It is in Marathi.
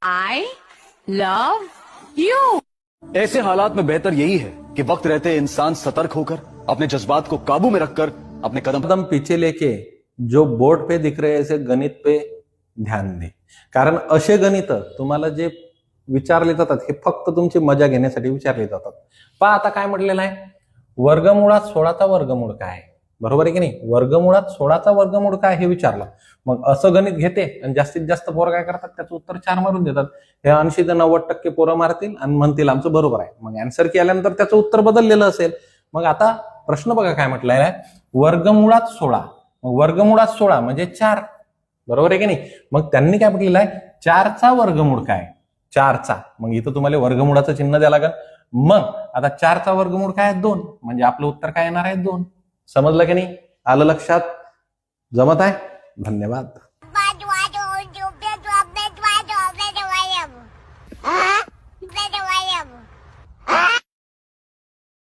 I love you. ऐसे हालात में बेहतर यही है कि वक्त रहते इंसान सतर्क होकर अपने जज्बात को काबू में रखकर अपने कदम पीछे लेके जो बोर्ड पे दिख रहे ऐसे गणित पे ध्यान दे. कारण असे गणित तुम्हाला जे विचारले जातात हे फक्त तुमची मजा घेण्यासाठी विचारले जातात. पहा आता काय म्हटलेलं आहे, वर्गमुळात 16चा वर्गमूळ काय, बरोबर आहे की नाही. वर्गमुळात 16चा वर्गमूळ काय हे विचारलं. मग असं गणित घेते आणि जास्तीत जास्त पोरं काय करतात, त्याचं उत्तर 4 मारून देतात. हे 80 ते 90% पोरं मारतील आणि म्हणतील आमचं बरोबर आहे. मग आन्सर केल्यानंतर त्याचं उत्तर बदललेलं असेल. मग आता प्रश्न बघा काय म्हटलेला आहे, वर्गमुळात 16. मग वर्गमुळात 16 म्हणजे 4, बरोबर आहे की नाही. मग त्यांनी काय म्हटलेलं आहे, 4चा वर्गमूळ काय, 4चा. मग इथं तुम्हाला वर्गमुळाचं चिन्ह द्यावं लागेल. मग आता 4चा वर्गमूळ काय आहे, 2. म्हणजे आपलं उत्तर काय येणार आहे, 2. समजलं की नाही, आलं लक्षात, जमत आहे. धन्यवाद.